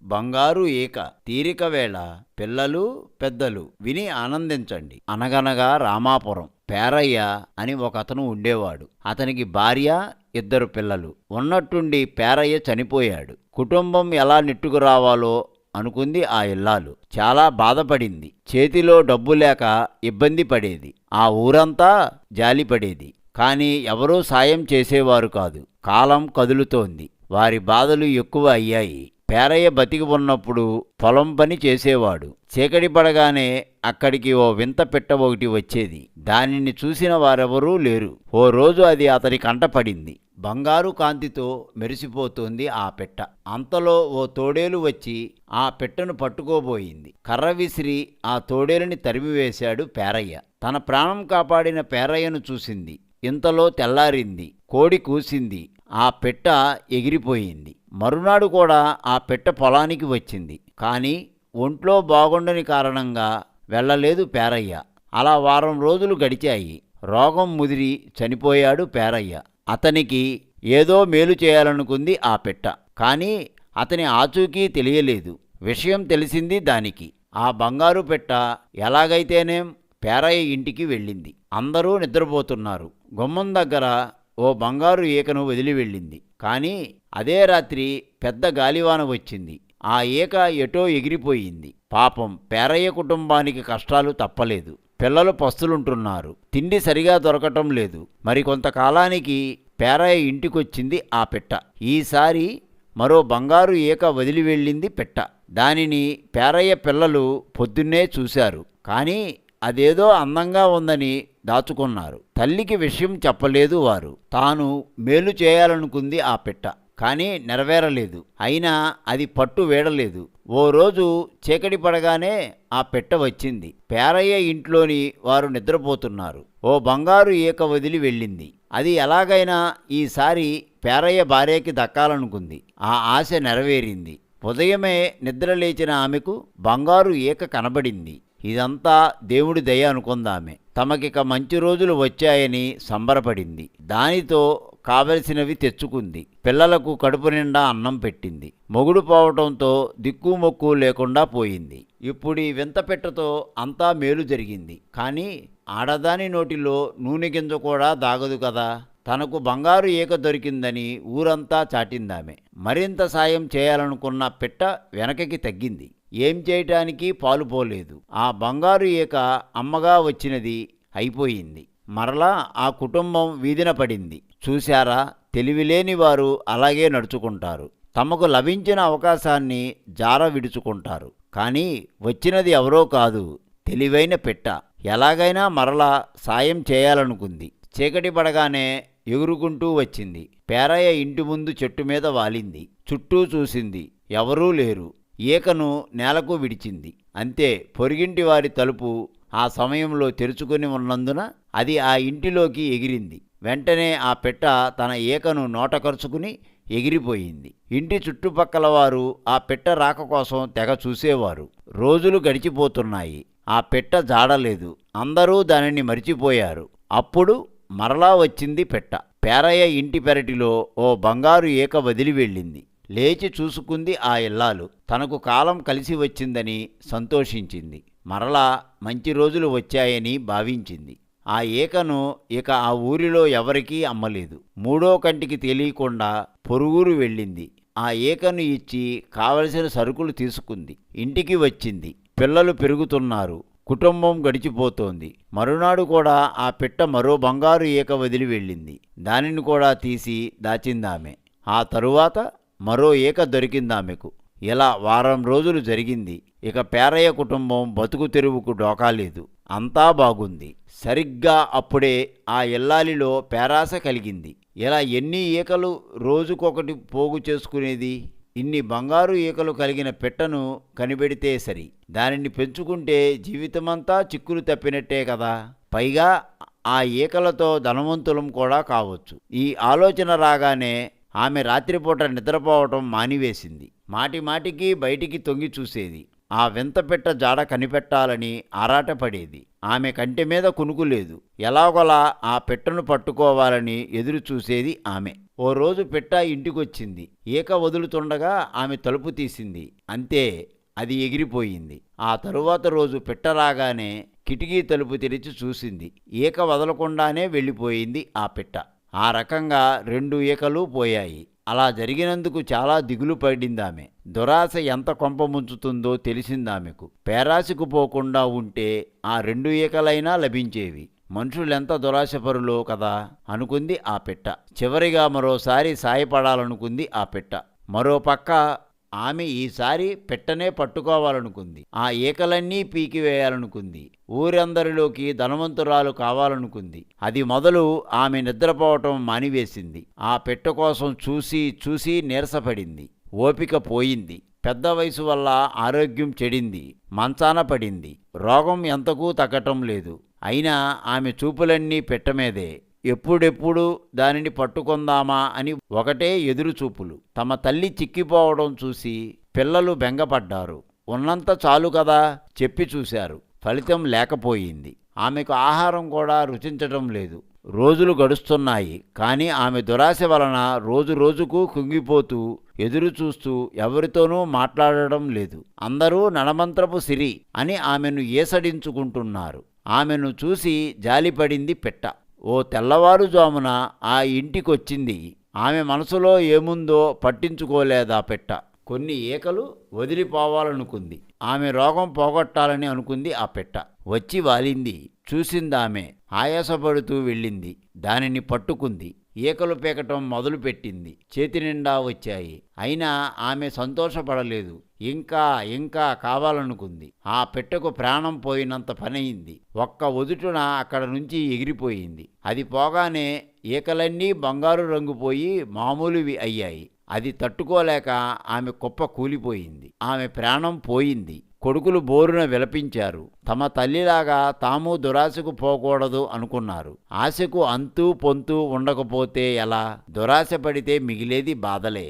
బంగారు ఈక తీరిక వేళ పిల్లలు పెద్దలు విని ఆనందించండి. అనగనగా రామాపురం పేరయ్య అని ఒకతను ఉండేవాడు. అతనికి భార్య, 2 పిల్లలు. ఉన్నట్టుండి పేరయ్య చనిపోయాడు. కుటుంబం ఎలా నెట్టుకురావాలో అనుకుంది ఆ ఇల్లాలు. చాలా బాధపడింది. చేతిలో డబ్బు లేక ఇబ్బంది పడేది. ఆ ఊరంతా జాలిపడేది. కానీ ఎవరూ సాయం చేసేవారు కాదు. కాలం కదులుతోంది. వారి బాధలు ఎక్కువ అయ్యాయి. పేరయ్య బతికి ఉన్నప్పుడు పొలం పని చేసేవాడు. చీకటి పడగానే అక్కడికి ఓ వింత పిట్ట ఒకటి వచ్చేది. దానిని చూసిన వారెవరూ లేరు. ఓ రోజు అది అతని కంట పడింది. బంగారు కాంతితో మెరిసిపోతోంది ఆ పిట్ట. అంతలో ఓ తోడేలు వచ్చి ఆ పిట్టను పట్టుకోబోయింది. కర్ర విసిరి ఆ తోడేలుని తరిమివేశాడు పేరయ్య. తన ప్రాణం కాపాడిన పేరయ్యను చూసింది. ఇంతలో తెల్లారింది. కోడి కూసింది. ఆ పిట్ట ఎగిరిపోయింది. మరునాడు కూడా ఆ పిట్ట పొలానికి వచ్చింది. కానీ ఒంట్లో బాగుండని కారణంగా వెళ్ళలేదు పేరయ్య. అలా వారం రోజులు గడిచాయి. రోగం ముదిరి చనిపోయాడు పేరయ్య. అతనికి ఏదో మేలు చేయాలనుకుంది ఆ పిట్ట. కానీ అతని ఆచూకీ తెలియలేదు. విషయం తెలిసింది దానికి. ఆ బంగారు పిట్ట ఎలాగైతేనేం పేరయ్య ఇంటికి వెళ్ళింది. అందరూ నిద్రపోతున్నారు. గుమ్మం దగ్గర ఓ బంగారు ఈకను వదిలి వెళ్ళింది. కానీ అదే రాత్రి పెద్ద గాలివాన వచ్చింది. ఆ ఈక ఎటో ఎగిరిపోయింది. పాపం పేరయ్య కుటుంబానికి కష్టాలు తప్పలేదు. పిల్లలు పస్తులుంటున్నారు. తిండి సరిగా దొరకటం లేదు. మరికొంతకాలానికి పేరయ్య ఇంటికొచ్చింది ఆ పిట్ట. ఈసారి మరో బంగారు ఈక వదిలి వెళ్ళింది పిట్ట. దానిని పేరయ్య పిల్లలు పొద్దున్నే చూశారు. కానీ అదేదో అందంగా ఉందని దాచుకున్నారు. తల్లికి విషయం చెప్పలేదు వారు. తాను మేలు చేయాలనుకుంది ఆ పిట్ట. కానీ నెరవేరలేదు. అయినా అది పట్టు వీడలేదు. ఓ రోజు చీకటి పడగానే ఆ పిట్ట వచ్చింది. పేరయ్య ఇంట్లోని వారు నిద్రపోతున్నారు. ఓ బంగారు ఈక వదిలి వెళ్ళింది. అది ఎలాగైనా ఈసారి పేరయ్య భార్యకి దక్కాలనుకుంది. ఆ ఆశ నెరవేరింది. ఉదయమే నిద్రలేచిన ఆమెకు బంగారు ఈక కనబడింది. ఇదంతా దేవుడి దయ అనుకుందామె. తమకిక మంచి రోజులు వచ్చాయని సంబరపడింది. దానితో కావలసినవి తెచ్చుకుంది. పిల్లలకు కడుపు నిండా అన్నం పెట్టింది. మొగుడు పోవటంతో దిక్కుమొక్కు లేకుండా పోయింది. ఇప్పుడు ఈ వింత పెట్టతో అంతా మేలు జరిగింది. కానీ ఆడదాని నోటిలో నూనె గింజ కూడా దాగదు కదా. తనకు బంగారు ఈక దొరికిందని ఊరంతా చాటిందామె. మరింత సాయం చేయాలనుకున్న పిట్ట వెనకకి తగ్గింది. ఏం చేయటానికి పాలుపోలేదు. ఆ బంగారు ఈక అమ్మగా వచ్చినది అయిపోయింది. మరలా ఆ కుటుంబం వీధిన పడింది. చూశారా, తెలివిలేని వారు అలాగే నడుచుకుంటారు. తమకు లభించిన అవకాశాన్ని జార విడుచుకుంటారు. కానీ వచ్చినది ఎవరో కాదు, తెలివైన పిట్ట. ఎలాగైనా మరలా సాయం చేయాలనుకుంది. చీకటి పడగానే ఎగురుకుంటూ వచ్చింది. పేరయ్య ఇంటి ముందు చెట్టు మీద వాలింది. చుట్టూ చూసింది. ఎవరూ లేరు. ఈకను నేలకు విడిచింది. అంతే, పొరుగింటి వారి తలుపు ఆ సమయంలో తెరుచుకొని ఉన్నందున అది ఆ ఇంటిలోకి ఎగిరింది. వెంటనే ఆ పిట్ట తన ఈకను నోటకరుచుకుని ఎగిరిపోయింది. ఇంటి చుట్టుపక్కల వారు ఆ పిట్ట రాక కోసం తెగ చూసేవారు. రోజులు గడిచిపోతున్నాయి. ఆ పిట్ట జాడలేదు. అందరూ దానిని మరిచిపోయారు. అప్పుడు మరలా వచ్చింది పిట్ట. పేరయ్య ఇంటి పెరటిలో ఓ బంగారు ఈక వదిలి వెళ్ళింది. లేచి చూసుకుంది ఆ ఇల్లాలు. తనకు కాలం కలిసి వచ్చిందని సంతోషించింది. మరలా మంచి రోజులు వచ్చాయని భావించింది. ఆ ఈకను ఇక ఆ ఊరిలో ఎవరికీ అమ్మలేదు. మూడో కంటికి తెలియకుండా పొరుగురు వెళ్ళింది. ఆ ఈకను ఇచ్చి కావలసిన సరుకులు తీసుకుంది. ఇంటికి వచ్చింది. పిల్లలు పెరుగుతున్నారు. కుటుంబం గడిచిపోతోంది. మరునాడు కూడా ఆ పిట్ట మరో బంగారు ఈక వదిలి వెళ్ళింది. దానిని కూడా తీసి దాచిందామె. ఆ తరువాత మరో ఈక దొరికిందామెకు. ఇలా వారం రోజులు జరిగింది. ఇక పేరయ్య కుటుంబం బతుకు తెరువుకు డోకాలేదు. అంతా బాగుంది. సరిగ్గా అప్పుడే ఆ ఇల్లాలిలో పేరాస కలిగింది. ఇలా ఎన్ని ఈకలు రోజుకొకటి పోగు చేసుకునేది? ఇన్ని బంగారు ఈకలు కలిగిన పిట్టను కనిపెడితే సరి. దానిని పెంచుకుంటే జీవితమంతా చిక్కులు తప్పినట్టే కదా. పైగా ఆ ఈకలతో ధనవంతులం కూడా కావచ్చు. ఈ ఆలోచన రాగానే ఆమె రాత్రిపూట నిద్రపోవటం మానివేసింది. మాటిమాటికి బయటికి తొంగి చూసేది. ఆ వింత పెట్ట జాడ కనిపెట్టాలని ఆరాటపడేది. ఆమె కంటి మీద కునుకు లేదు. ఎలాగోలా ఆ పెట్టను పట్టుకోవాలని ఎదురు చూసేది ఆమె. ఓ రోజు పిట్ట ఇంటికొచ్చింది. ఈక వదులుతుండగా ఆమె తలుపు తీసింది. అంతే, అది ఎగిరిపోయింది. ఆ తరువాత రోజు పిట్ట రాగానే కిటికీ తలుపు తెరిచి చూసింది. ఈక వదలకుండానే వెళ్ళిపోయింది ఆ పిట్ట. ఆ రకంగా 2 ఈకలు పోయాయి. అలా జరిగినందుకు చాలా దిగులు పడిందామె. దురాశ ఎంత కొంప ముంచుతుందో తెలిసిందామెకు. పేరాశకు పోకుండా ఉంటే ఆ 2 ఈకలైనా లభించేవి. మనుషులెంత దురాశపరులో కదా అనుకుంది ఆ పిట్ట. చివరిగా మరోసారి సాయపడాలనుకుంది ఆ పిట్ట. మరోపక్క ఆమె ఈసారి పిట్టనే పట్టుకోవాలనుకుంది. ఆ ఈకలన్నీ పీకివేయాలనుకుంది. ఊరందరిలోకి ధనవంతురాలు కావాలనుకుంది. అది మొదలు ఆమె నిద్రపోవటం మానివేసింది. ఆ పిట్ట కోసం చూసి చూసి నీరసపడింది. ఓపిక పోయింది. పెద్ద వయసు వల్ల ఆరోగ్యం చెడింది. మంచాన పడింది. రోగం ఎంతకూ తగ్గటం లేదు. అయినా ఆమె చూపులన్నీ పిట్టమీదే. ఎప్పుడెప్పుడు దానిని పట్టుకుందామా అని ఒకటే ఎదురుచూపులు. తమ తల్లి చిక్కిపోవడం చూసి పిల్లలు బెంగపడ్డారు. ఉన్నంత చాలు కదా చెప్పి చూశారు. ఫలితం లేకపోయింది. ఆమెకు ఆహారం కూడా రుచించటం లేదు. రోజులు గడుస్తున్నాయి. కానీ ఆమె దురాశ వలన రోజు రోజుకు కుంగిపోతూ ఎదురుచూస్తూ ఎవరితోనూ మాట్లాడడం లేదు. అందరూ నడమంత్రపు సిరి అని ఆమెను ఏసడించుకుంటున్నారు. ఆమెను చూసి జాలిపడింది పిట్ట. ఓ తెల్లవారుజామున ఆ ఇంటికొచ్చింది. ఆమె మనసులో ఏముందో పట్టించుకోలేదా పిట్ట. కొన్ని ఈకలు వదిలిపోవాలనుకుంది. ఆమె రోగం పోగొట్టాలని అనుకుంది ఆ పిట్ట. వచ్చి వాలింది. చూసిందామె. ఆయాసపడుతూ వెళ్ళింది. దానిని పట్టుకుంది. ఈకలు పీకటం మొదలుపెట్టింది. చేతి నిండా వచ్చాయి. అయినా ఆమె సంతోషపడలేదు. ఇంకా ఇంకా కావాలనుకుంది. ఆ పిట్టకు ప్రాణం పోయినంత పనయింది. ఒక్క ఉదుటున అక్కడ నుంచి ఎగిరిపోయింది. అది పోగానే ఈకలన్నీ బంగారు రంగుపోయి మామూలువి అయ్యాయి. అది తట్టుకోలేక ఆమె కుప్ప కూలిపోయింది. ఆమె ప్రాణం పోయింది. కొడుకులు బోరున విలపించారు. తమ తల్లిలాగా తాము దురాశకు పోకూడదు అనుకున్నారు. ఆశకు అంతూ పొంతూ ఉండకపోతే ఎలా? దురాశ పడితే మిగిలేది బాధలే.